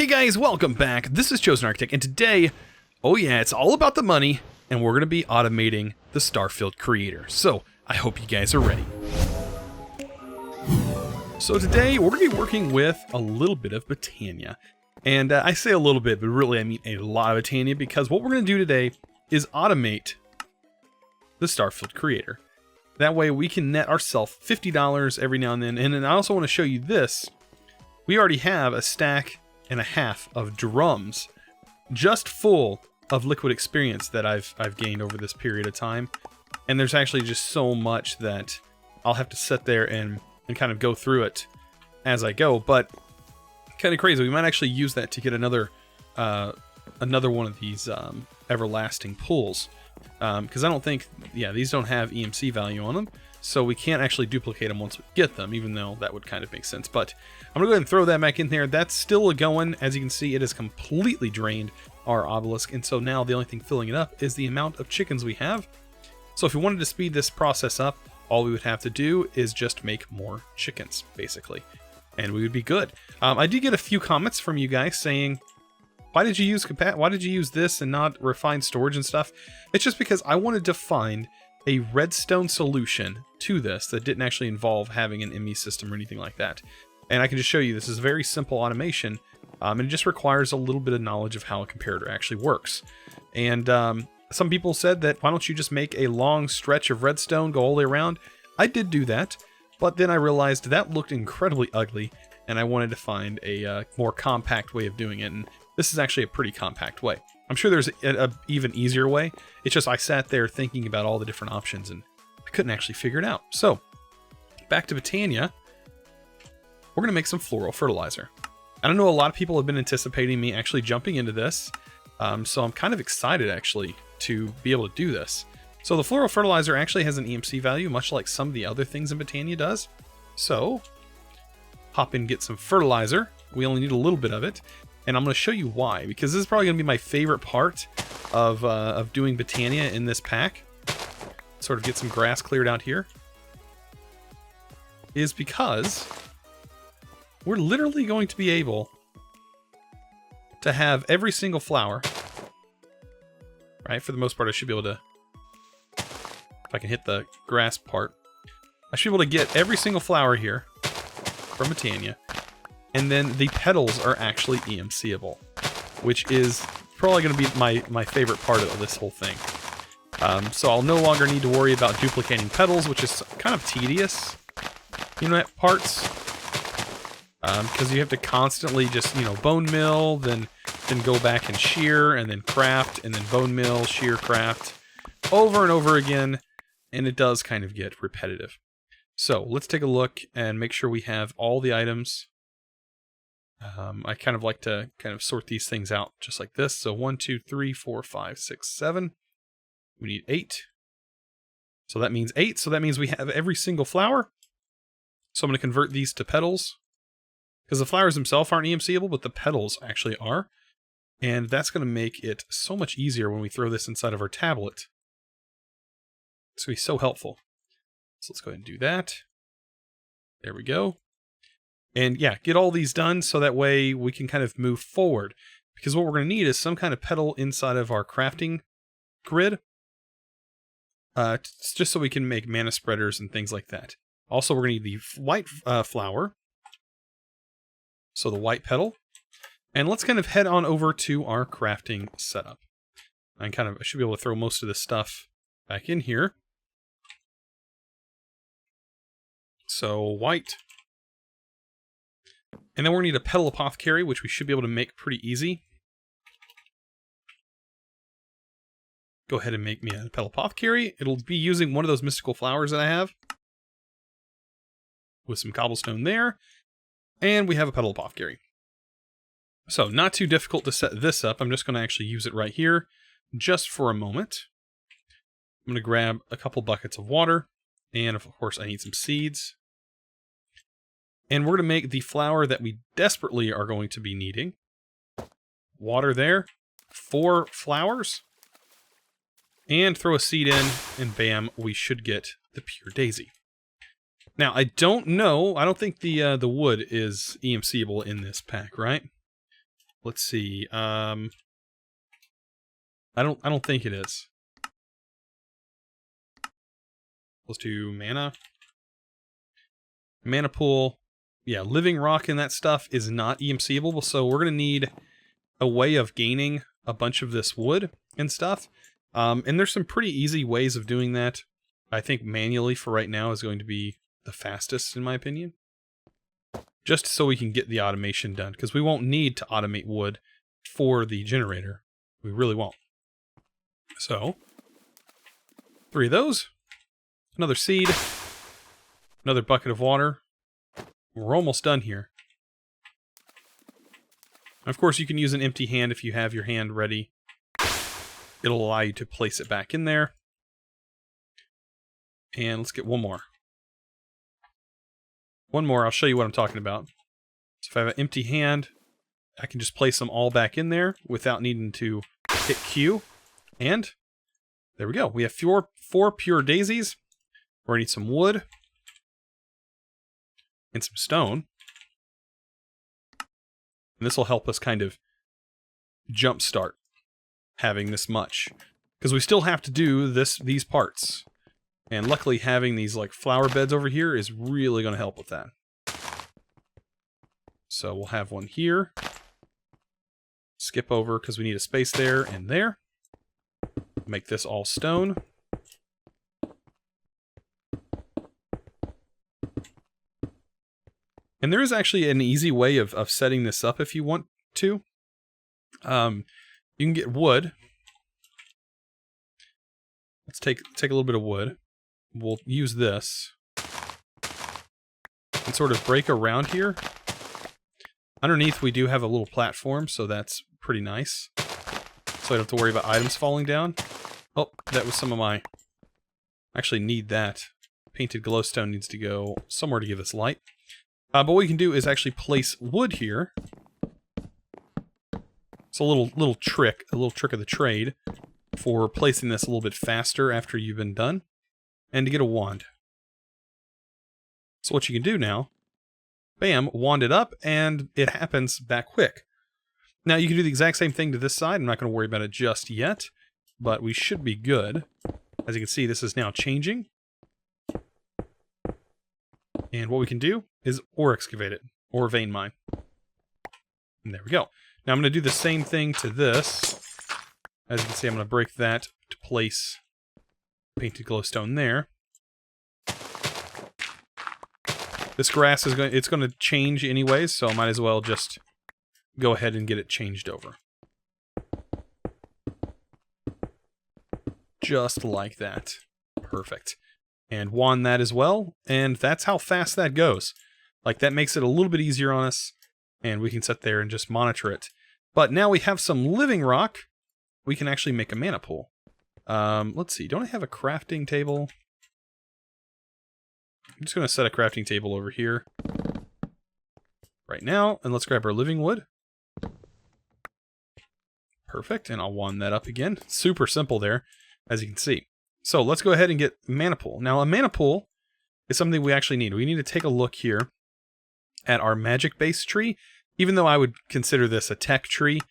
Hey guys, welcome back. This is ChosenArchitect, and today, oh yeah, it's all about the money, and we're going to be automating the Starfield creator. So, I hope you guys are ready. So today, we're going to be working with a little bit of Botania. And I say a little bit, but really I mean a lot of Botania, because what we're going to do today is automate the Starfield creator. That way we can net ourselves $50 every now and then. And then I also want to show you this. We already have a stack and a half of drums just full of liquid experience that I've gained over this period of time. And there's actually just so much that I'll have to sit there and kind of go through it as I go. But kind of crazy, we might actually use that to get another one of these everlasting pools. Because I don't think, yeah, these don't have EMC value on them, so we can't actually duplicate them once we get them, even though that would kind of make sense. But I'm going to go ahead and throw that back in there. That's still going. As you can see, it has completely drained our obelisk, and so now the only thing filling it up is the amount of chickens we have. So if we wanted to speed this process up, all we would have to do is just make more chickens, basically, and we would be good. I did get a few comments from you guys saying, why did you use this and not refined storage and stuff? It's just because I wanted to find a redstone solution to this that didn't actually involve having an ME system or anything like that. And I can just show you this is very simple automation, and it just requires a little bit of knowledge of how a comparator actually works. And some people said that, why don't you just make a long stretch of redstone go all the way around? I did do that, but then I realized that looked incredibly ugly, and I wanted to find a more compact way of doing it. And this is actually a pretty compact way. I'm sure there's an even easier way. It's just I sat there thinking about all the different options and I couldn't actually figure it out. So, back to Botania. We're going to make some floral fertilizer. I don't know, a lot of people have been anticipating me actually jumping into this. So I'm kind of excited actually to be able to do this. So the floral fertilizer actually has an EMC value, much like some of the other things in Botania does. So, hop in and get some fertilizer. We only need a little bit of it. And I'm going to show you why, because this is probably going to be my favorite part of doing Botania in this pack. Sort of get some grass cleared out here. Is because we're literally going to be able to have every single flower. Right? For the most part, I should be able to, if I can hit the grass part, I should be able to get every single flower here from Botania. And then the petals are actually EMCable, which is probably going to be my favorite part of this whole thing. So I'll no longer need to worry about duplicating petals, which is kind of tedious, at parts. Because you have to constantly just, bone mill, then go back and shear, and then craft, and then bone mill, shear, craft, over and over again, and it does kind of get repetitive. So let's take a look and make sure we have all the items. I kind of like to sort these things out just like this. So 1, 2, 3, 4, 5, 6, 7. We need 8. So that means 8. So that means we have every single flower. So I'm going to convert these to petals, because the flowers themselves aren't EMCable, but the petals actually are. And that's going to make it so much easier when we throw this inside of our tablet. It's going to be so helpful. So let's go ahead and do that. There we go. And yeah, get all these done so that way we can kind of move forward. Because what we're going to need is some kind of petal inside of our crafting grid. Just so we can make mana spreaders and things like that. Also, we're going to need the white flower. So the white petal. And let's kind of head on over to our crafting setup. I should be able to throw most of this stuff back in here. So white. And then we're going to need a petal apothecary, which we should be able to make pretty easy. Go ahead and make me a petal apothecary. It'll be using one of those mystical flowers that I have. With some cobblestone there. And we have a petal apothecary. So, not too difficult to set this up. I'm just going to actually use it right here, just for a moment. I'm going to grab a couple buckets of water. And of course, I need some seeds. And we're going to make the flour that we desperately are going to be needing. Water there. 4 flowers. And throw a seed in, and bam, we should get the pure daisy. Now, I don't know. I don't think the wood is EMCable in this pack, right? Let's see. I don't think it is. Let's do mana. Mana pool. Yeah, living rock and that stuff is not EMCable, so we're going to need a way of gaining a bunch of this wood and stuff. And there's some pretty easy ways of doing that. I think manually for right now is going to be the fastest, in my opinion. Just so we can get the automation done, because we won't need to automate wood for the generator. We really won't. So, 3 of those. Another seed. Another bucket of water. We're almost done here. Of course, you can use an empty hand if you have your hand ready. It'll allow you to place it back in there. And let's get one more. One more, I'll show you what I'm talking about. So if I have an empty hand, I can just place them all back in there without needing to hit Q. And there we go. We have four pure daisies. We're going to need some wood. And some stone. And this will help us kind of jumpstart having this much. Because we still have to do these parts. And luckily having these like flower beds over here is really going to help with that. So we'll have one here. Skip over because we need a space there and there. Make this all stone. And there is actually an easy way of setting this up if you want to. You can get wood. Let's take a little bit of wood. We'll use this. And sort of break around here. Underneath we do have a little platform, so that's pretty nice. So I don't have to worry about items falling down. Oh, that was some of my... I actually need that. Painted glowstone needs to go somewhere to give us light. But what we can do is actually place wood here. It's a little trick of the trade for placing this a little bit faster after you've been done, and to get a wand. So what you can do now, bam, wand it up, and it happens that quick. Now you can do the exact same thing to this side. I'm not going to worry about it just yet, but we should be good. As you can see, this is now changing. And what we can do is ore excavate it, or vein mine. And there we go. Now I'm going to do the same thing to this. As you can see, I'm going to break that to place painted glowstone there. This grass is going to change anyways, so I might as well just go ahead and get it changed over. Just like that. Perfect. And wand that as well, and that's how fast that goes. Like, that makes it a little bit easier on us, and we can sit there and just monitor it. But now we have some living rock, we can actually make a mana pool. Let's see, don't I have a crafting table? I'm just going to set a crafting table over here right now, and let's grab our living wood. Perfect, and I'll wand that up again. Super simple there, as you can see. So let's go ahead and get mana pool. Now a mana pool is something we actually need. We need to take a look here at our magic base tree. Even though I would consider this a tech tree,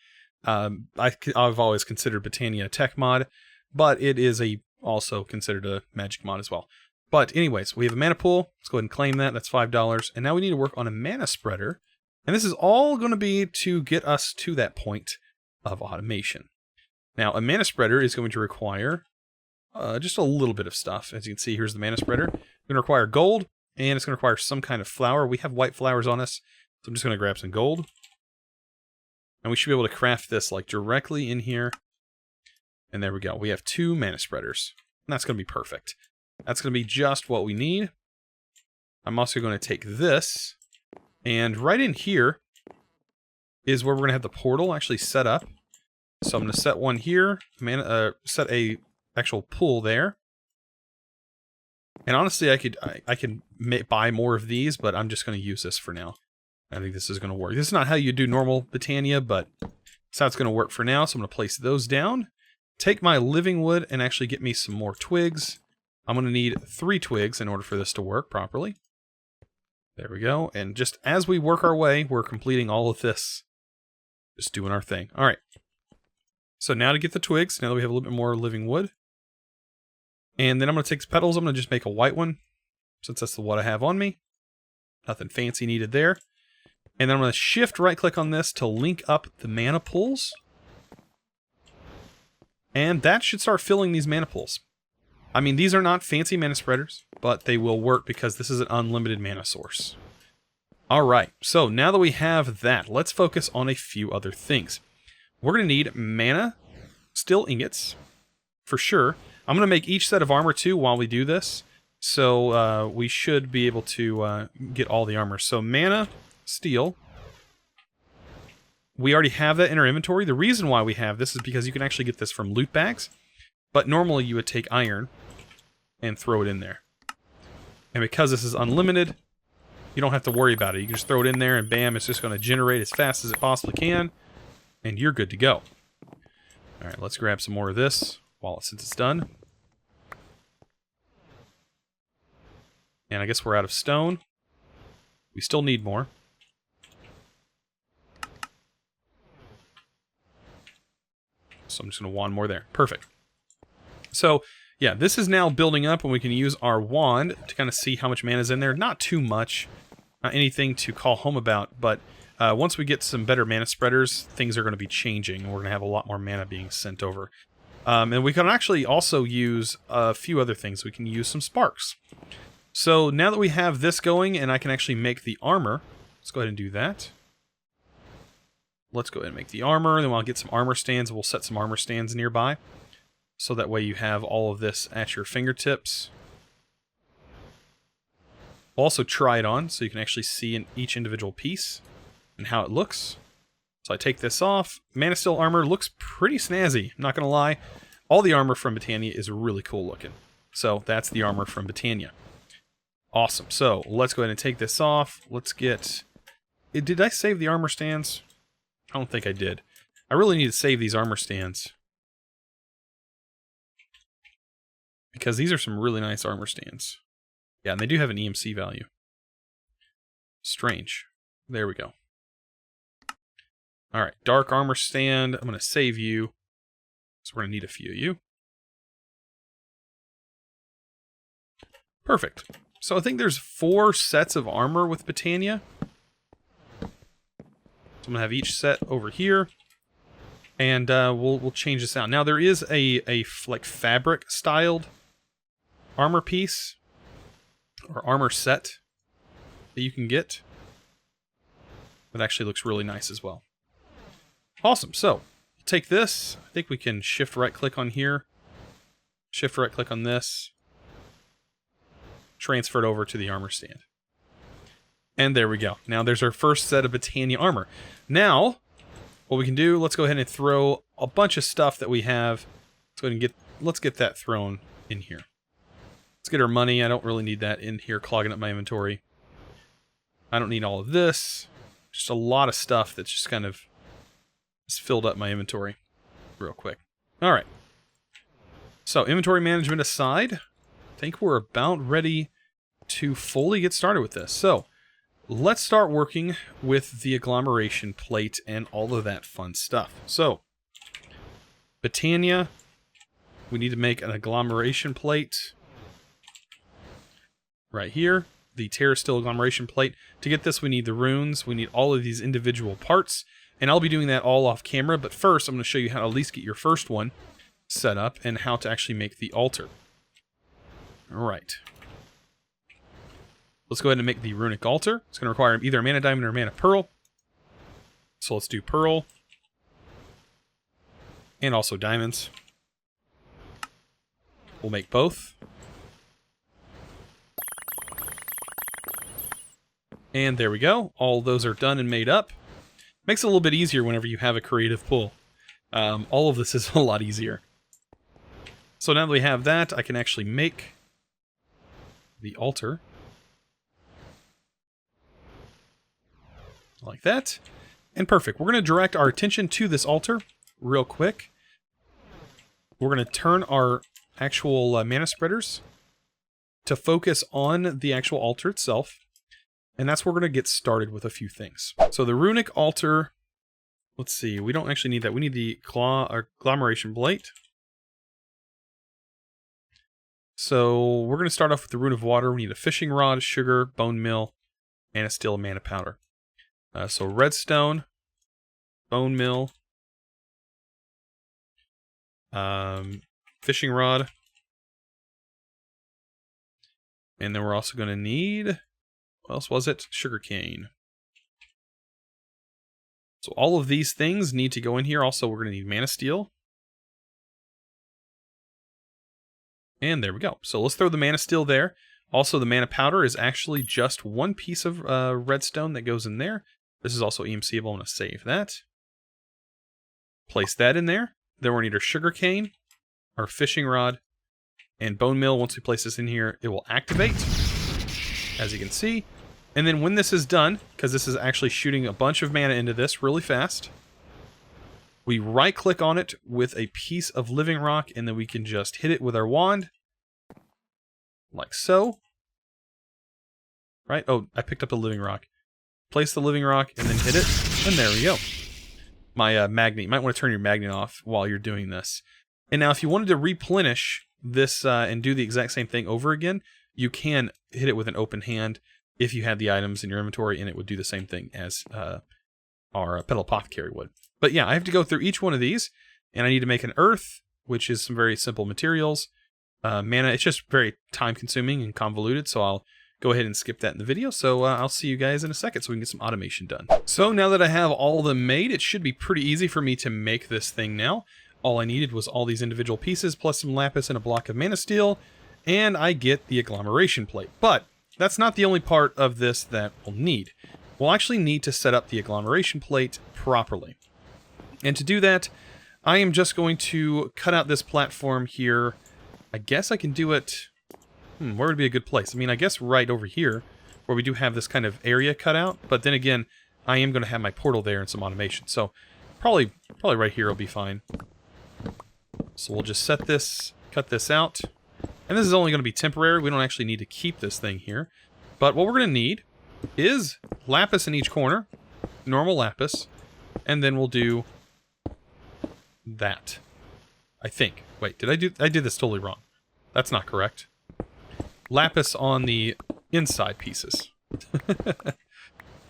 I've always considered Botania a tech mod, but it is also considered a magic mod as well. But anyways, we have a mana pool. Let's go ahead and claim that. That's $5. And now we need to work on a mana spreader. And this is all going to be to get us to that point of automation. Now a mana spreader is going to require just a little bit of stuff. As you can see, here's the mana spreader. It's going to require gold, and it's going to require some kind of flower. We have white flowers on us, so I'm just going to grab some gold. And we should be able to craft this like directly in here. And there we go. We have 2 mana spreaders. And that's going to be perfect. That's going to be just what we need. I'm also going to take this, and right in here is where we're going to have the portal actually set up. So I'm going to set one here, set a actual pool there. And honestly, I could buy more of these, but I'm just going to use this for now. I think this is going to work. This is not how you do normal Botania, but that's how it's going to work for now. So I'm going to place those down. Take my living wood and actually get me some more twigs. I'm going to need 3 twigs in order for this to work properly. There we go. And just as we work our way, we're completing all of this Just doing our thing. All right. So now to get the twigs, now that we have a little bit more living wood. And then I'm going to take the petals. I'm going to just make a white one, since that's what I have on me. Nothing fancy needed there. And then I'm going to shift right-click on this to link up the mana pools. And that should start filling these mana pools. I mean, these are not fancy mana spreaders, but they will work because this is an unlimited mana source. Alright, so now that we have that, let's focus on a few other things. We're going to need mana steel ingots, for sure. I'm going to make each set of armor too while we do this, so we should be able to get all the armor. So mana steel, we already have that in our inventory. The reason why we have this is because you can actually get this from loot bags, but normally you would take iron and throw it in there. And because this is unlimited, you don't have to worry about it. You can just throw it in there and bam, it's just going to generate as fast as it possibly can, and you're good to go. Alright, let's grab some more of this since it's done. And I guess we're out of stone. We still need more. So I'm just going to wand more there. Perfect. So, yeah, this is now building up, and we can use our wand to kind of see how much mana is in there. Not too much. Not anything to call home about, but once we get some better mana spreaders, things are going to be changing. We're going to have a lot more mana being sent over. And we can actually also use a few other things. We can use some sparks. So now that we have this going, and I can actually make the armor, let's go ahead and do that. Let's go ahead and make the armor, and then I'll get some armor stands. We'll set some armor stands nearby, so that way you have all of this at your fingertips. We'll also try it on, so you can actually see in each individual piece and how it looks. So I take this off. Mana Steel armor looks pretty snazzy, I'm not going to lie. All the armor from Botania is really cool looking. So that's the armor from Botania. Awesome. So let's go ahead and take this off. Let's get... Did I save the armor stands? I don't think I did. I really need to save these armor stands, because these are some really nice armor stands. Yeah, and they do have an EMC value. Strange. There we go. Alright, dark armor stand. I'm going to save you. So we're going to need a few of you. Perfect. So I think there's 4 sets of armor with Botania. So I'm going to have each set over here. And we'll change this out. Now there is a like fabric styled armor piece or armor set that you can get. That actually looks really nice as well. Awesome. So take this. I think we can shift right click on here. Shift right click on this. Transfer it over to the armor stand. And there we go. Now there's our first set of Botania armor. Now, what we can do, let's go ahead and throw a bunch of stuff that we have. Let's go ahead and let's get that thrown in here. Let's get our money. I don't really need that in here clogging up my inventory. I don't need all of this. Just a lot of stuff that's just kind of just filled up my inventory real quick. All right. So inventory management aside, I think we're about ready to fully get started with this. So let's start working with the agglomeration plate and all of that fun stuff. So Botania, we need to make an agglomeration plate right here. The terra steel agglomeration plate. To get this, we need the runes. We need all of these individual parts. And I'll be doing that all off camera. But first, I'm going to show you how to at least get your first one set up and how to actually make the altar. All right. Let's go ahead and make the runic altar. It's going to require either a mana diamond or a mana pearl. So let's do pearl. And also diamonds. We'll make both. And there we go. All those are done and made up. Makes it a little bit easier whenever you have a creative pool. All of this is a lot easier. So now that we have that, I can actually make the altar. Like that. And perfect. We're going to direct our attention to this altar real quick. We're going to turn our actual mana spreaders to focus on the actual altar itself. And that's where we're going to get started with a few things. So the runic altar let's see. We don't actually need that. We need the agglomeration plate. So we're going to start off with the Rune of Water. We need a fishing rod, sugar, bone meal, and a steel mana powder. So redstone, bone meal, fishing rod, and then we're also going to need, what else was it? Sugarcane. So all of these things need to go in here. Also, we're going to need mana steel. And there we go. So let's throw the mana steel there. Also, the mana powder is actually just one piece of redstone that goes in there. This is also EMCable. I'm going to save that. Place that in there. Then we're going to need our sugarcane, our fishing rod, and bone meal. Once we place this in here, it will activate, as you can see. And then when this is done, because this is actually shooting a bunch of mana into this really fast, we right-click on it with a piece of living rock, and then we can just hit it with our wand, like so. Right? Oh, I picked up the living rock. Place the living rock, and then hit it, and there we go. My magnet. You might want to turn your magnet off while you're doing this. And now if you wanted to replenish this and do the exact same thing over again, you can hit it with an open hand if you had the items in your inventory, and it would do the same thing as our Petal Apothecary would. But yeah, I have to go through each one of these, and I need to make an earth, which is some very simple materials. Mana, it's just very time-consuming and convoluted, so I'll go ahead and skip that in the video. So I'll see you guys in a second so we can get some automation done. So now that I have all of them made, it should be pretty easy for me to make this thing now. All I needed was all these individual pieces, plus some lapis and a block of mana steel, and I get the agglomeration plate. But that's not the only part of this that we'll need. We'll actually need to set up the agglomeration plate properly. And to do that, I am just going to cut out this platform here. I guess I can do it... where would be a good place? I mean, I guess right over here, where we do have this kind of area cut out. But then again, I am going to have my portal there and some automation. So probably right here will be fine. So we'll just set this, cut this out. And this is only going to be temporary. We don't actually need to keep this thing here. But what we're going to need is lapis in each corner. Normal lapis. And then we'll do that. I think. Wait, I did this totally wrong. That's not correct. Lapis on the inside pieces.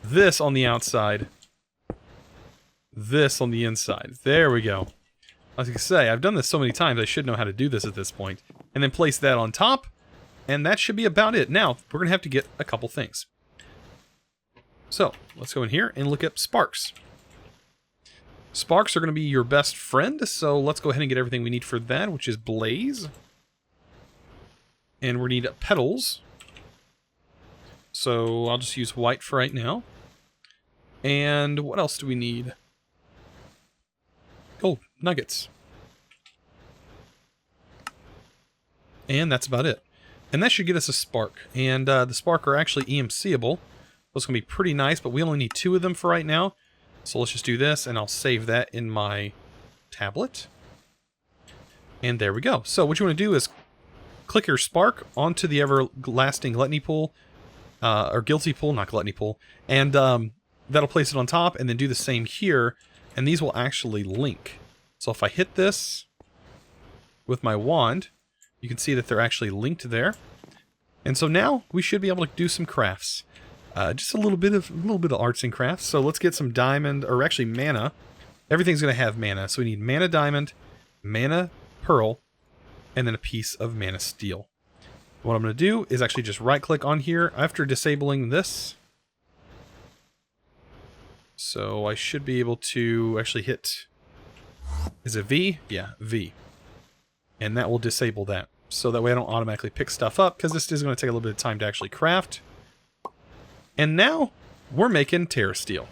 This on the outside. This on the inside. There we go. I was going to say, I've done this so many times, I should know how to do this at this point. And then place that on top, and that should be about it. Now, we're going to have to get a couple things. So, let's go in here and look up sparks. Sparks are going to be your best friend, so let's go ahead and get everything we need for that, which is blaze. And we need petals. So I'll just use white for right now. And what else do we need? Oh, nuggets. And that's about it. And that should get us a spark. And the spark are actually EMCable. Those going to be pretty nice, but we only need 2 of them for right now. So let's just do this, and I'll save that in my tablet. And there we go. So what you want to do is click your spark onto the everlasting gluttony pool, or guilty pool, not gluttony pool, and that'll place it on top, and then do the same here, and these will actually link. So if I hit this with my wand, you can see that they're actually linked there. And so now we should be able to do some crafts. Just a little bit of arts and crafts. So let's get some diamond, or actually mana. Everything's going to have mana. So we need mana diamond, mana pearl, and then a piece of mana steel. What I'm going to do is actually just right click on here after disabling this. So I should be able to actually hit, is it V? Yeah, V. And that will disable that. So that way I don't automatically pick stuff up, because this is going to take a little bit of time to actually craft. And now we're making terra steel.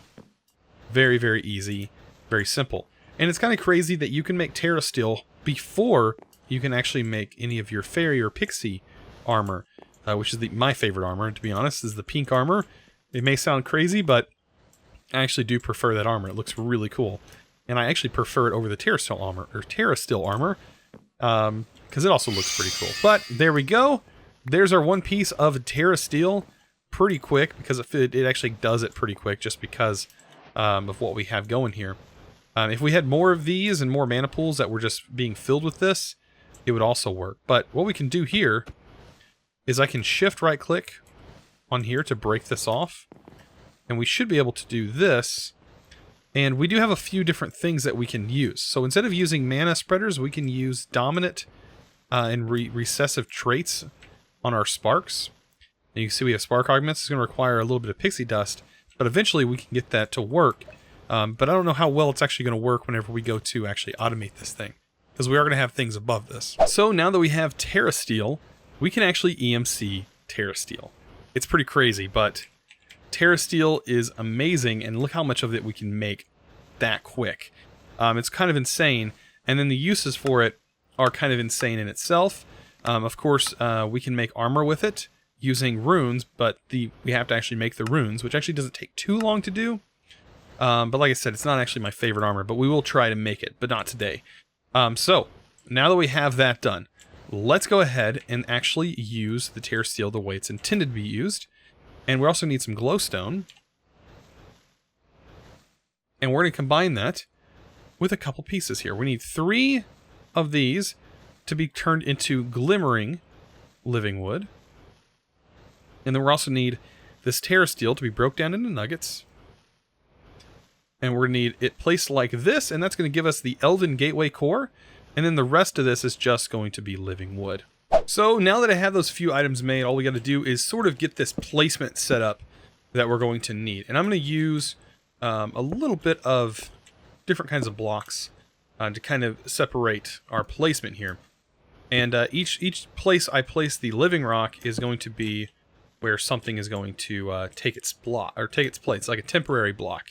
Very, very easy, very simple. And it's kind of crazy that you can make terra steel before you can actually make any of your fairy or pixie armor, which is my favorite armor, to be honest, is the pink armor. It may sound crazy, but I actually do prefer that armor. It looks really cool. And I actually prefer it over the terra steel armor, because it also looks pretty cool. But there we go. There's our one piece of terra steel. Pretty quick, because it actually does it pretty quick, just because of what we have going here. If we had more of these and more mana pools that were just being filled with this, it would also work. But what we can do here is I can shift right click on here to break this off. And we should be able to do this. And we do have a few different things that we can use. So instead of using mana spreaders, we can use dominant and recessive traits on our sparks. And you can see we have spark augments. It's going to require a little bit of pixie dust, but eventually we can get that to work. But I don't know how well it's actually going to work whenever we go to actually automate this thing, because we are going to have things above this. So now that we have Terra Steel, we can actually EMC Terra Steel. It's pretty crazy, but Terra Steel is amazing, and look how much of it we can make that quick. It's kind of insane, and then the uses for it are kind of insane in itself. Of course, we can make armor with it using runes, but we have to actually make the runes, which actually doesn't take too long to do. But like I said, it's not actually my favorite armor, but we will try to make it, but not today. So, now that we have that done, let's go ahead and actually use the Terra Steel the way it's intended to be used. And we also need some glowstone. And we're going to combine that with a couple pieces here. We need 3 of these to be turned into glimmering living wood. And then we also need this Terra Steel to be broke down into nuggets. And we're going to need it placed like this, and that's going to give us the Elven Gateway Core. And then the rest of this is just going to be living wood. So now that I have those few items made, all we got to do is sort of get this placement set up that we're going to need. And I'm going to use a little bit of different kinds of blocks to kind of separate our placement here. And each place I place the living rock is going to be where something is going to take its block, or take its place, like a temporary block.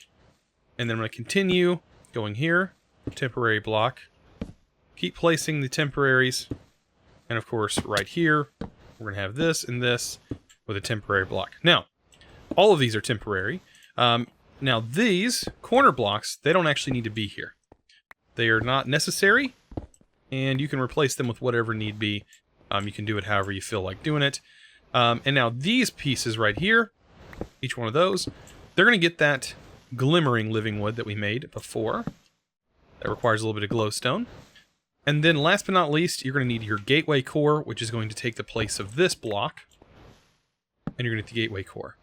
And then I'm going to continue going here, temporary block, keep placing the temporaries, and of course right here, we're going to have this and this with a temporary block. Now, all of these are temporary. Now these corner blocks, they don't actually need to be here. They are not necessary, and you can replace them with whatever need be. You can do it however you feel like doing it. And now these pieces right here, each one of those, they're going to get that glimmering living wood that we made before. That requires a little bit of glowstone. And then last but not least, you're going to need your gateway core, which is going to take the place of this block. And you're going to get the gateway core.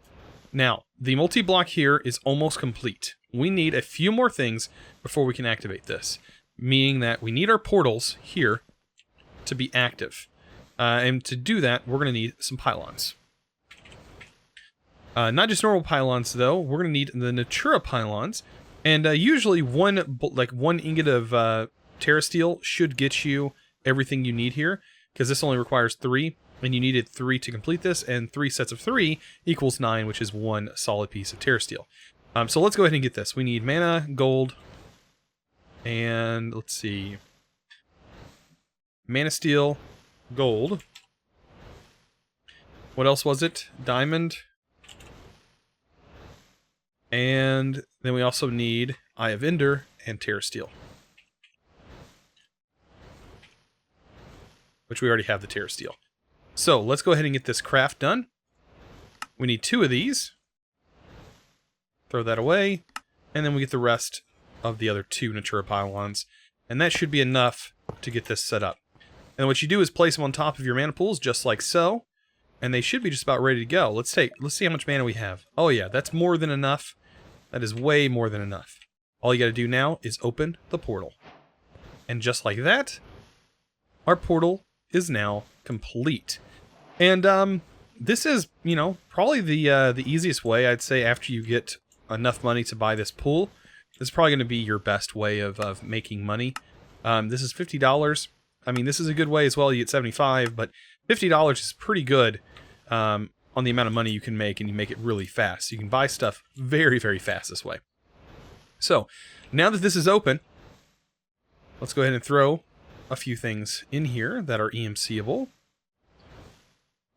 Now, the multi-block here is almost complete. We need a few more things before we can activate this. Meaning that we need our portals here to be active. And to do that, we're going to need some pylons. Not just normal pylons, though. We're going to need the Natura pylons. And usually one ingot of Terra Steel should get you everything you need here, because this only requires 3, and you needed 3 to complete this, and 3 sets of 3 equals 9, which is 1 solid piece of Terra Steel. So let's go ahead and get this. We need mana, gold, and let's see, mana steel, gold. What else was it? Diamond. And then we also need Eye of Ender and Terra Steel, which we already have the Terra Steel. So let's go ahead and get this craft done. We need 2 of these. Throw that away. And then we get the rest of the other 2 Natura pylons. And that should be enough to get this set up. And what you do is place them on top of your mana pools, just like so. And they should be just about ready to go. Let's see how much mana we have. Oh yeah, that's more than enough. That is way more than enough. All you gotta do now is open the portal. And just like that, our portal is now complete. And this is, you know, probably the easiest way, I'd say, after you get enough money to buy this pool. This is probably going to be your best way of making money. This is $50. I mean, this is a good way as well. You get $75, but $50 is pretty good on the amount of money you can make, and you make it really fast. You can buy stuff very, very fast this way. So, now that this is open, let's go ahead and throw a few things in here that are EMCable.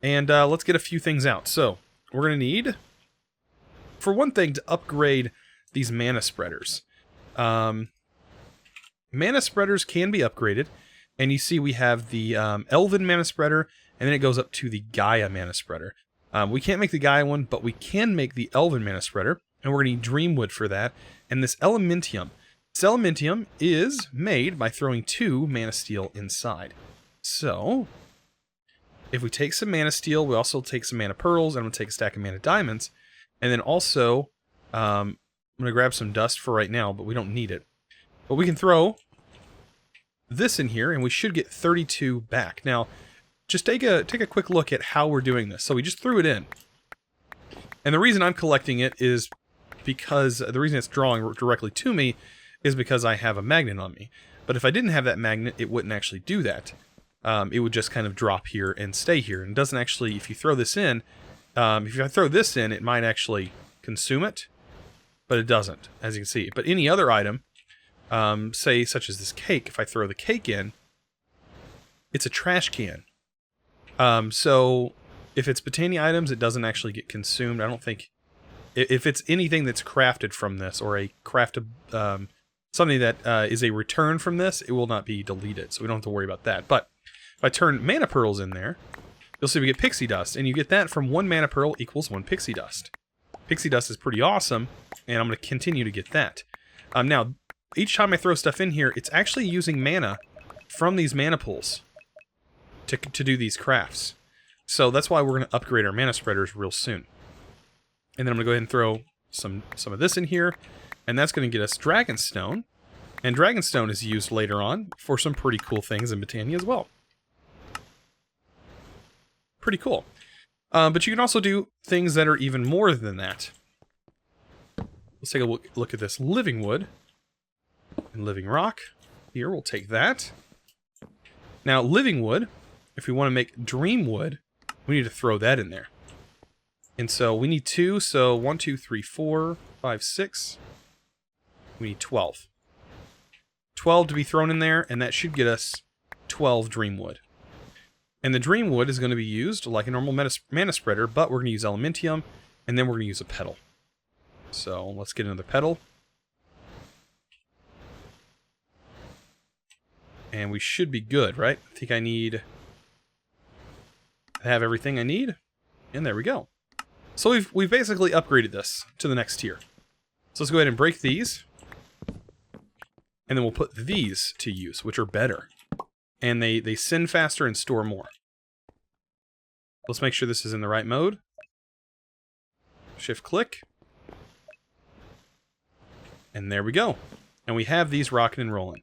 And let's get a few things out. So, we're going to need, for one thing, to upgrade these mana spreaders. Mana spreaders can be upgraded. And you see we have the Elven mana spreader, and then it goes up to the Gaia mana spreader. We can't make the Gaia one, but we can make the Elven mana spreader. And we're going to need Dreamwood for that. And this Elementium. Elementium is made by throwing 2 mana steel inside. So, if we take some mana steel, we also take some mana pearls, and I'm going to take a stack of mana diamonds. And then also, I'm going to grab some dust for right now, but we don't need it. But we can throw this in here, and we should get 32 back. Now, just take a quick look at how we're doing this. So we just threw it in. And the reason I'm collecting it is because, the reason it's drawing directly to me is because I have a magnet on me. But if I didn't have that magnet, it wouldn't actually do that. It would just kind of drop here and stay here. And it doesn't actually, if you throw this in, if I throw this in, it might actually consume it. But it doesn't, as you can see. But any other item, say such as this cake, if I throw the cake in, it's a trash can. So if it's Botania items, it doesn't actually get consumed. I don't think, if it's anything that's crafted from this, or a crafted, something that is a return from this, it will not be deleted, so we don't have to worry about that. But if I turn mana pearls in there, you'll see we get pixie dust, and you get that from 1 mana pearl equals 1 pixie dust. Pixie dust is pretty awesome, and I'm going to continue to get that. Now, each time I throw stuff in here, it's actually using mana from these mana pools to do these crafts. So that's why we're going to upgrade our mana spreaders real soon. And then I'm going to go ahead and throw some of this in here, and that's going to get us Dragonstone. And Dragonstone is used later on for some pretty cool things in Botania as well. Pretty cool. But you can also do things that are even more than that. Let's take a look at this living wood and living rock. Here, we'll take that. Now, living wood, if we want to make dream wood, we need to throw that in there. And so we need 2, so 1, 2, 3, 4, 5, 6. We need 12. 12 to be thrown in there, and that should get us 12 dream wood. And the dream wood is going to be used like a normal mana spreader, but we're going to use Elementium, and then we're going to use a petal. So let's get another petal. And we should be good, right? I think I have everything I need. And there we go. So we've basically upgraded this to the next tier. So let's go ahead and break these. And then we'll put these to use, which are better. And they send faster and store more. Let's make sure this is in the right mode. Shift click. And there we go. And we have these rocking and rolling.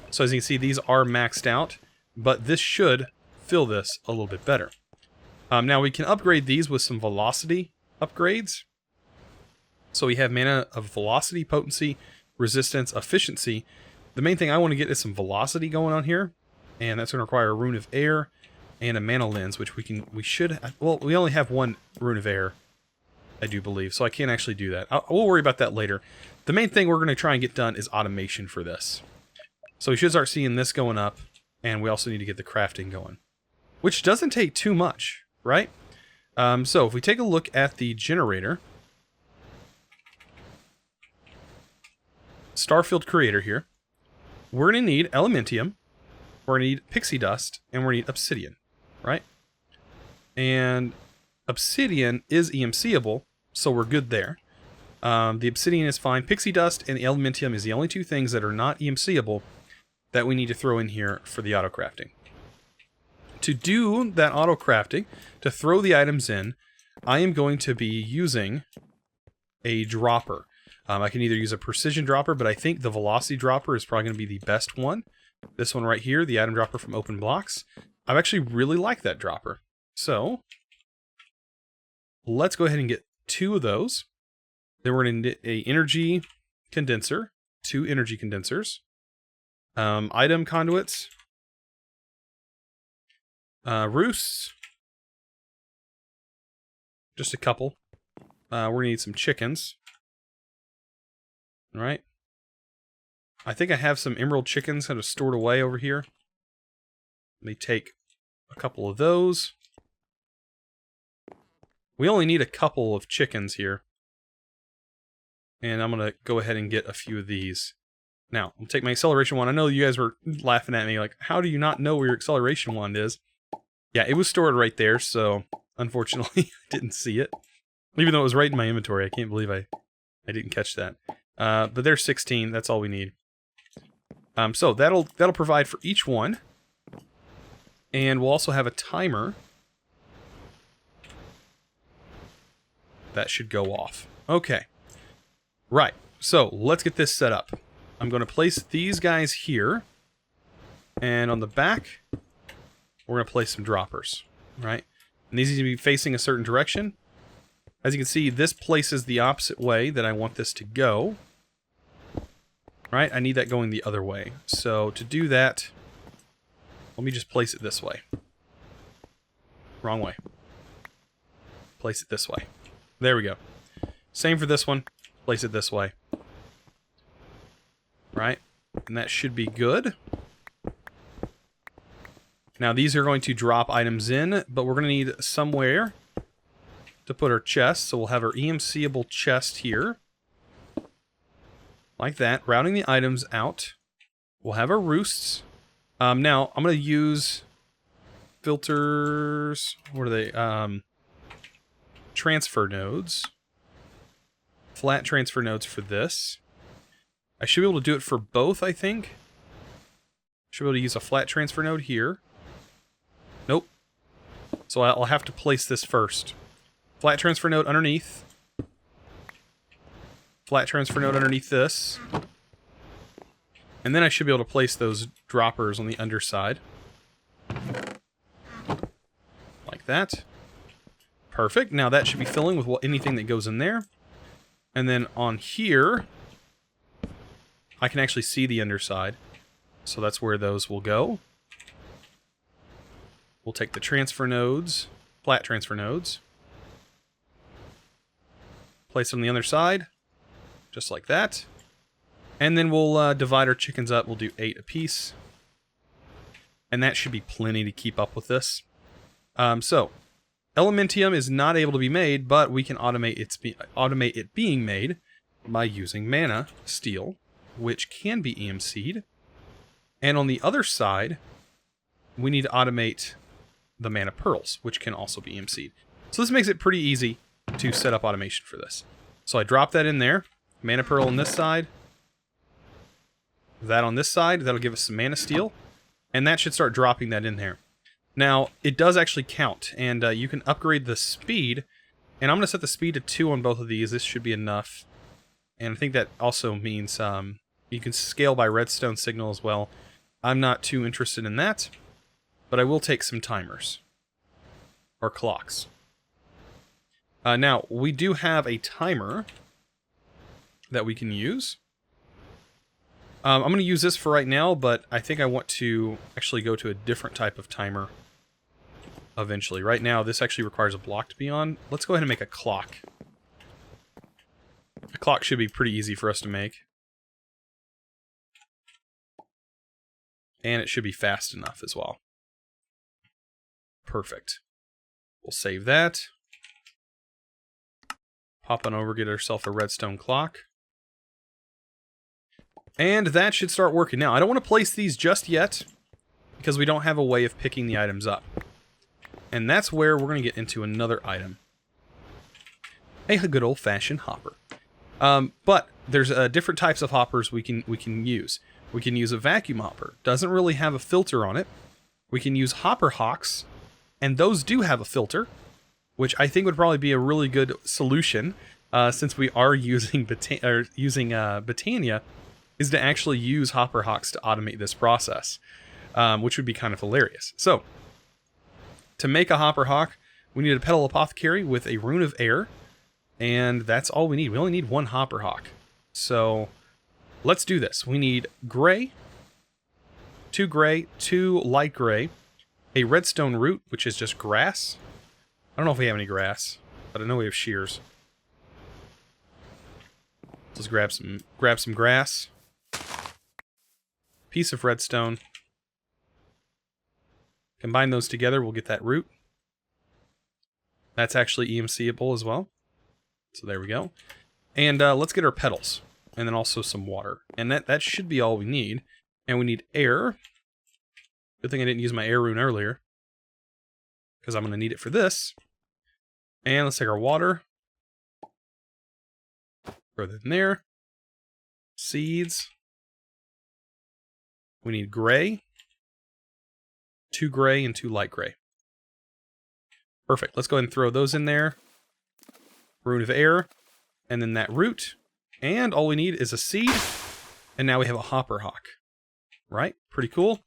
So as you can see, these are maxed out, but this should fill this a little bit better. Now we can upgrade these with some velocity upgrades. So we have mana of velocity, potency, resistance, efficiency. The main thing I want to get is some velocity going on here, and that's going to require a rune of air and a mana lens, which we only have 1 rune of air, I do believe, so I can't actually do that. We'll worry about that later. The main thing we're going to try and get done is automation for this. So we should start seeing this going up, and we also need to get the crafting going, which doesn't take too much, right? So if we take a look at the generator, Starfield creator here, we're going to need Elementium, we're going to need pixie dust, and we're going to need obsidian, right? And obsidian is EMCable, so we're good there. The obsidian is fine. Pixie dust and the Elementium is the only 2 things that are not EMCable that we need to throw in here for the auto crafting. To do that auto crafting, to throw the items in, I am going to be using a dropper. I can either use a precision dropper, but I think the velocity dropper is probably going to be the best one. This one right here, the item dropper from Open Blocks. I actually really like that dropper. So let's go ahead and get 2 of those. Then we're going to get an energy condenser, 2 energy condensers, item conduits, roosts, just a couple. We're going to need some chickens. All right. I think I have some emerald chickens kind of stored away over here. Let me take a couple of those. We only need a couple of chickens here. And I'm going to go ahead and get a few of these. Now, I'll take my acceleration wand. I know you guys were laughing at me like, how do you not know where your acceleration wand is? Yeah, it was stored right there, so unfortunately I didn't see it. Even though it was right in my inventory, I can't believe I didn't catch that. But there's 16, that's all we need. So that'll provide for each one. And we'll also have a timer that should go off. Okay. Right. So let's get this set up. I'm going to place these guys here. And on the back, we're going to place some droppers. Right? And these need to be facing a certain direction. As you can see, this places the opposite way that I want this to go. Right? I need that going the other way. So to do that, let me just place it this way. Wrong way. Place it this way. There we go. Same for this one. Place it this way. Right? And that should be good. Now these are going to drop items in, but we're going to need somewhere to put our chest. So we'll have our EMC-able chest here. Like that. Routing the items out. We'll have our roosts. Now, I'm going to use filters. What are they? Transfer nodes. Flat transfer nodes for this. I should be able to do it for both, I think. Should be able to use a flat transfer node here. Nope. So I'll have to place this first. Flat transfer node underneath. Flat transfer node underneath this. And then I should be able to place those droppers on the underside. Like that. Perfect. Now that should be filling with anything that goes in there. And then on here, I can actually see the underside. So that's where those will go. We'll take the transfer nodes, flat transfer nodes. Place them on the other side. Just like that. And then we'll divide our chickens up. We'll do 8 apiece. And that should be plenty to keep up with this. So, Elementium is not able to be made, but we can automate it being made by using mana steel, which can be EMC'd. And on the other side, we need to automate the mana pearls, which can also be EMC'd. So this makes it pretty easy to set up automation for this. So I drop that in there. Mana pearl on this side. That on this side, that'll give us some mana steel, and that should start dropping that in there. Now, it does actually count, and you can upgrade the speed, and I'm going to set the speed to 2 on both of these. This should be enough, and I think that also means you can scale by redstone signal as well. I'm not too interested in that, but I will take some timers, or clocks. Now, we do have a timer that we can use. I'm going to use this for right now, but I think I want to actually go to a different type of timer eventually. Right now, this actually requires a block to be on. Let's go ahead and make a clock. A clock should be pretty easy for us to make. And it should be fast enough as well. Perfect. We'll save that. Pop on over, get ourselves a redstone clock. And that should start working. Now, I don't want to place these just yet, because we don't have a way of picking the items up. And that's where we're going to get into another item. A good old-fashioned hopper. But there's different types of hoppers we can use. We can use a vacuum hopper. Doesn't really have a filter on it. We can use hopper hawks, and those do have a filter, which I think would probably be a really good solution, since we are using Botania, is to actually use hopper hawks to automate this process, which would be kind of hilarious. So, to make a hopper hawk, we need a petal apothecary with a rune of air, and that's all we need. We only need 1 hopper hawk. So, let's do this. We need gray, 2 gray, 2 light gray, a redstone root, which is just grass. I don't know if we have any grass, but I know we have shears. Let's grab some grass. Piece of redstone. Combine those together, we'll get that root. That's actually EMCable as well. So there we go. And let's get our petals. And then also some water. And that should be all we need. And we need air. Good thing I didn't use my air rune earlier, because I'm going to need it for this. And let's take our water. Throw that in there. Seeds. We need gray, 2 gray, and 2 light gray. Perfect. Let's go ahead and throw those in there. Rune of air, and then that root. And all we need is a seed, and now we have a hopper hawk. Right? Pretty cool.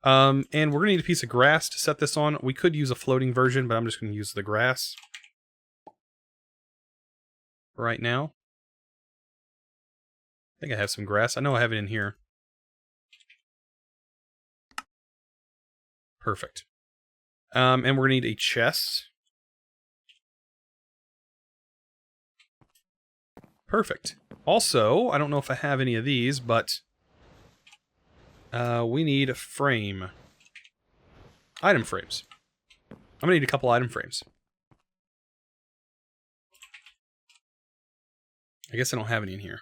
And we're going to need a piece of grass to set this on. We could use a floating version, but I'm just going to use the grass right now. I think I have some grass. I know I have it in here. Perfect. And we're going to need a chest. Perfect. Also, I don't know if I have any of these, but we need a frame. Item frames. I'm going to need a couple item frames. I guess I don't have any in here.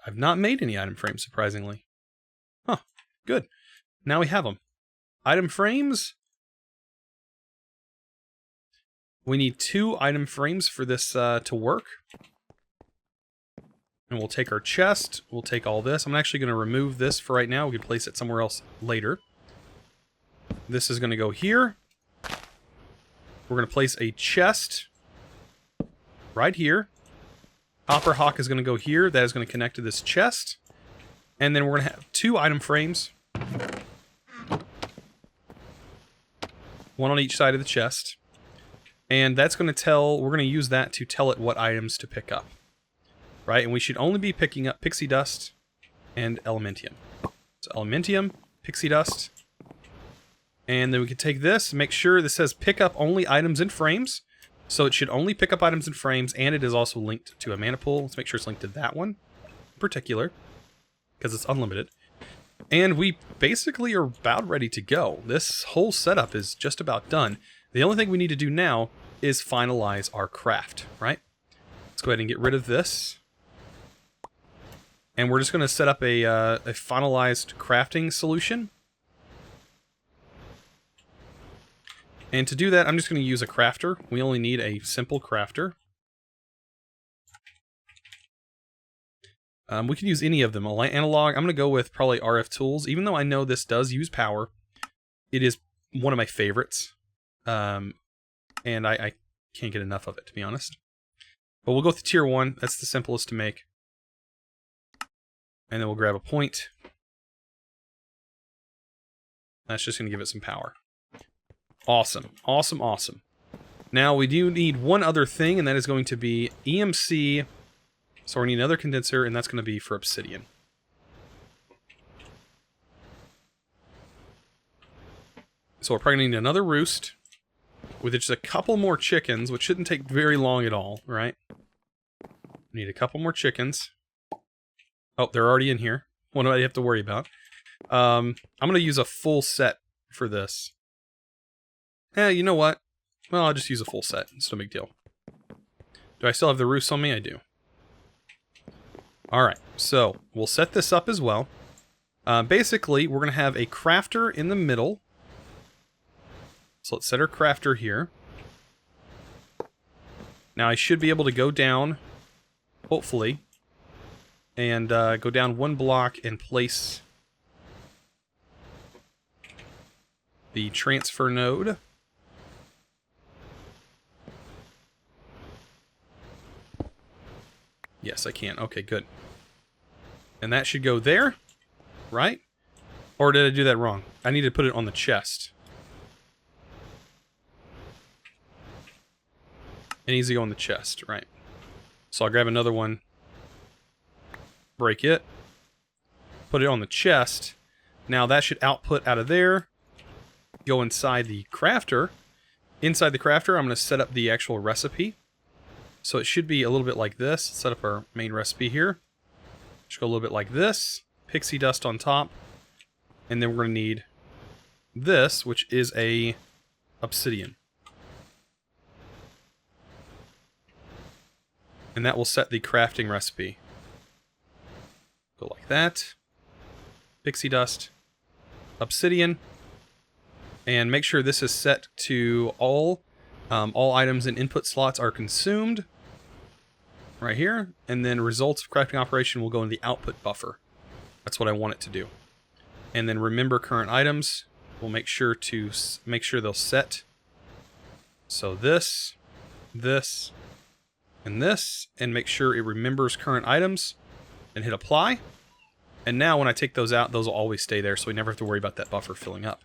I've not made any item frames, surprisingly. Huh. Good. Now we have them. Item frames. We need 2 item frames for this to work. And we'll take our chest. We'll take all this. I'm actually going to remove this for right now. We can place it somewhere else later. This is going to go here. We're going to place a chest right here. Hopper hawk is going to go here. That is going to connect to this chest. And then we're going to have 2 item frames. One on each side of the chest. And that's going to tell, we're going to use that to tell it what items to pick up. Right? And we should only be picking up pixie dust and elementium. So elementium, pixie dust. And then we can take this, make sure this says pick up only items in frames. So it should only pick up items in frames, and it is also linked to a mana pool. Let's make sure it's linked to that one in particular, because it's unlimited. And we basically are about ready to go. This whole setup is just about done. The only thing we need to do now is finalize our craft, right? Let's go ahead and get rid of this. And we're just going to set up a finalized crafting solution. And to do that, I'm just going to use a crafter. We only need a simple crafter. We can use any of them. Analog, I'm going to go with probably RF tools. Even though I know this does use power, it is one of my favorites. And I can't get enough of it, to be honest. But we'll go with tier 1. That's the simplest to make. And then we'll grab a point. That's just going to give it some power. Awesome. Awesome, awesome. Now we do need one other thing, and that is going to be EMC. So we need another condenser, and that's going to be for obsidian. So we're probably going to need another roost with just a couple more chickens, which shouldn't take very long at all, right? We need a couple more chickens. Oh, they're already in here. What do I have to worry about? I'm going to use a full set for this. You know what? Well, I'll just use a full set. It's no big deal. Do I still have the roosts on me? I do. Alright, so we'll set this up as well. Basically, we're going to have a crafter in the middle. So let's set our crafter here. Now I should be able to go down, hopefully, and go down 1 block and place the transfer node. Yes, I can. Okay, good. And that should go there, right? Or did I do that wrong? I need to put it on the chest. It needs to go on the chest, right? So I'll grab another one, break it, put it on the chest. Now that should output out of there, go inside the crafter. Inside the crafter, I'm going to set up the actual recipe. So it should be a little bit like this. Let's set up our main recipe here. Just go a little bit like this. Pixie dust on top. And then we're going to need this, which is a obsidian. And that will set the crafting recipe. Go like that. Pixie dust. Obsidian. And make sure this is set to all items and input slots are consumed. Right here. And then results of crafting operation will go in the output buffer. That's what I want it to do. And then remember current items. We'll make sure they'll set. So this, and this, and make sure it remembers current items, and hit apply. And now when I take those out, those will always stay there, so we never have to worry about that buffer filling up.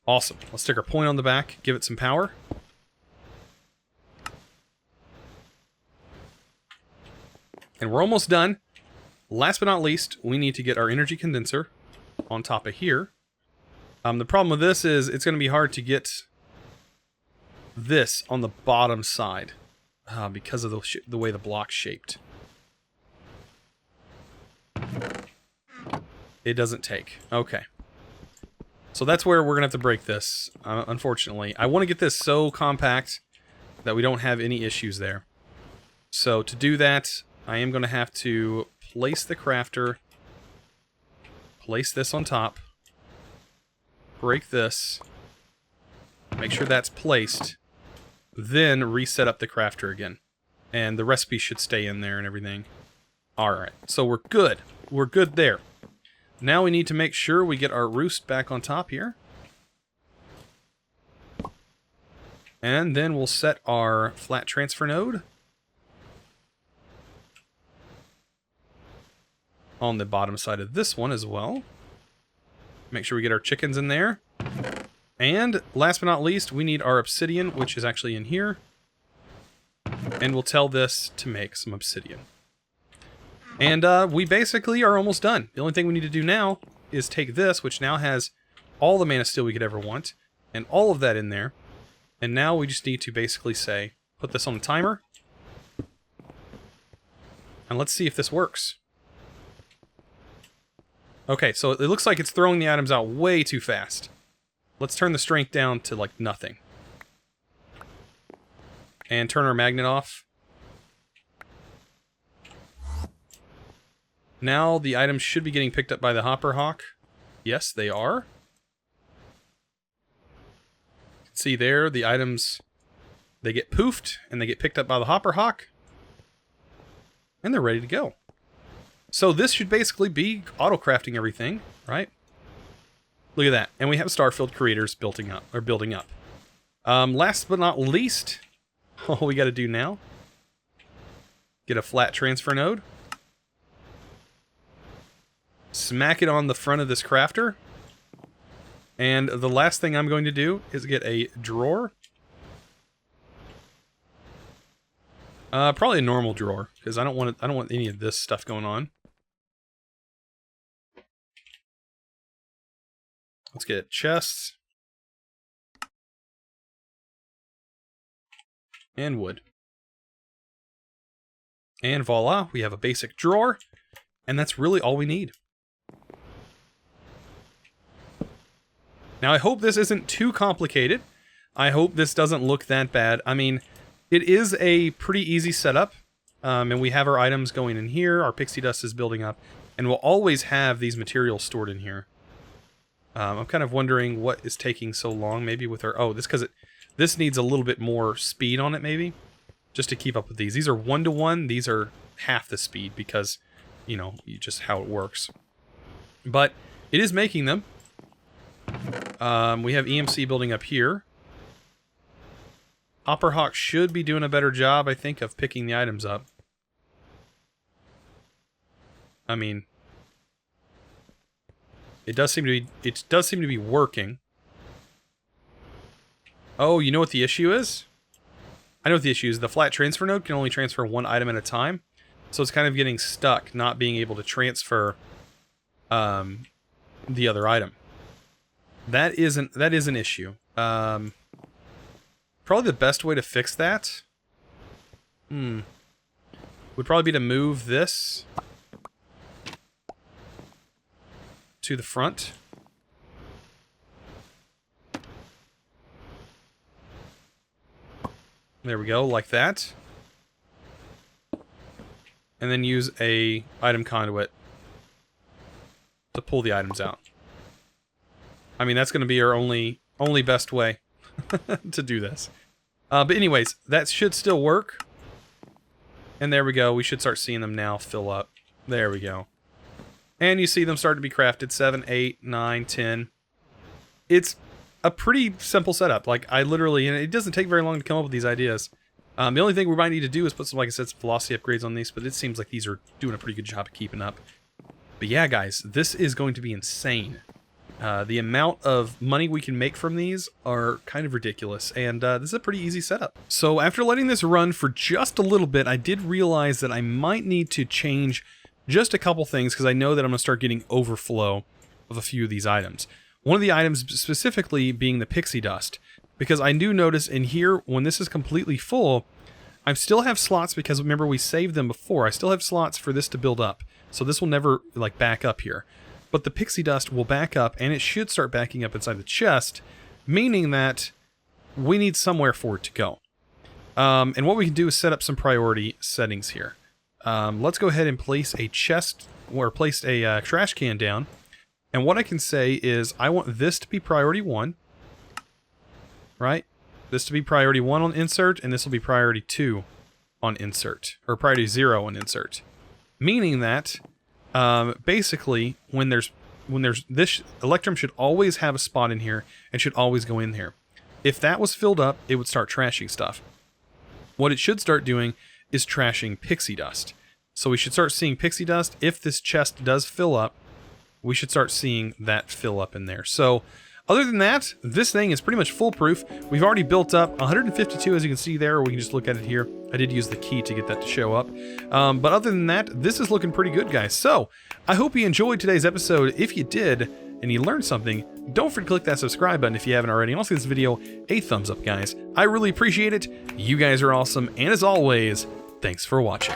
Awesome. Let's stick our point on the back, give it some power. And we're almost done. Last but not least, we need to get our energy condenser on top of here. The problem with this is it's going to be hard to get this on the bottom side because of the way the block's shaped. It doesn't take. Okay. So that's where we're going to have to break this, unfortunately. I want to get this so compact that we don't have any issues there. So to do that, I am going to have to place the crafter, place this on top, break this, make sure that's placed, then reset up the crafter again. And the recipe should stay in there and everything. Alright, so we're good. We're good there. Now we need to make sure we get our roost back on top here. And then we'll set our flat transfer node on the bottom side of this one as well. Make sure we get our chickens in there. And last but not least, we need our obsidian, which is actually in here. And we'll tell this to make some obsidian. And we basically are almost done. The only thing we need to do now is take this, which now has all the mana steel we could ever want, and all of that in there. And now we just need to basically say, put this on the timer. And let's see if this works. Okay, so it looks like it's throwing the items out way too fast. Let's turn the strength down to like nothing. And turn our magnet off. Now the items should be getting picked up by the hopper hawk. Yes, they are. See there, the items, they get poofed and they get picked up by the hopper hawk. And they're ready to go. So this should basically be auto-crafting everything, right? Look at that. And we have Starfield creators building up. Last but not least, all we got to do now, get a flat transfer node. Smack it on the front of this crafter. And the last thing I'm going to do is get a drawer. Probably a normal drawer, because I don't want any of this stuff going on. Let's get chests. And wood. And voila, we have a basic drawer. And that's really all we need. Now, I hope this isn't too complicated. I hope this doesn't look that bad. I mean, it is a pretty easy setup. And we have our items going in here. Our pixie dust is building up. And we'll always have these materials stored in here. I'm kind of wondering what is taking so long, maybe with our... Oh, this because this needs a little bit more speed on it, maybe. Just to keep up with these. These are 1-to-1. These are half the speed because, you know, just how it works. But it is making them. We have EMC building up here. Hopperhawk should be doing a better job, I think, of picking the items up. I mean, it does seem to be working. Oh, you know what the issue is? I know what the issue is. The flat transfer node can only transfer one item at a time. So it's kind of getting stuck, not being able to transfer the other item. That is an issue. Probably the best way to fix that would probably be to move this to the front. There we go, like that. And then use a item conduit to pull the items out. I mean, that's going to be our only best way to do this. But anyways, that should still work. And there we go. We should start seeing them now fill up. There we go. And you see them start to be crafted, 7, 8, 9, 10. It's a pretty simple setup. Like, I literally, and it doesn't take very long to come up with these ideas. The only thing we might need to do is put some, like I said, some velocity upgrades on these, but it seems like these are doing a pretty good job of keeping up. But yeah, guys, this is going to be insane. The amount of money we can make from these are kind of ridiculous, and this is a pretty easy setup. So after letting this run for just a little bit, I did realize that I might need to change just a couple things, because I know that I'm going to start getting overflow of a few of these items. One of the items specifically being the pixie dust, because I do notice in here, when this is completely full, I still have slots, because remember we saved them before, I still have slots for this to build up, so this will never like back up here. But the pixie dust will back up, and it should start backing up inside the chest, meaning that we need somewhere for it to go. And what we can do is set up some priority settings here. Let's go ahead and place a chest, or place a trash can down. And what I can say is, I want this to be priority 1. Right? This to be priority 1 on insert, and this will be priority 2 on insert. Or priority 0 on insert. Meaning that, basically, when there's this, Electrum should always have a spot in here, and should always go in here. If that was filled up, it would start trashing stuff. What it should start doing is trashing pixie dust. So we should start seeing pixie dust. If this chest does fill up, we should start seeing that fill up in there. So other than that, this thing is pretty much foolproof. We've already built up 152, as you can see there, or we can just look at it here. I did use the key to get that to show up. But other than that, this is looking pretty good, guys. So I hope you enjoyed today's episode. If you did, and you learned something, don't forget to click that subscribe button if you haven't already. And also give this video a thumbs up, guys. I really appreciate it. You guys are awesome. And as always, thanks for watching.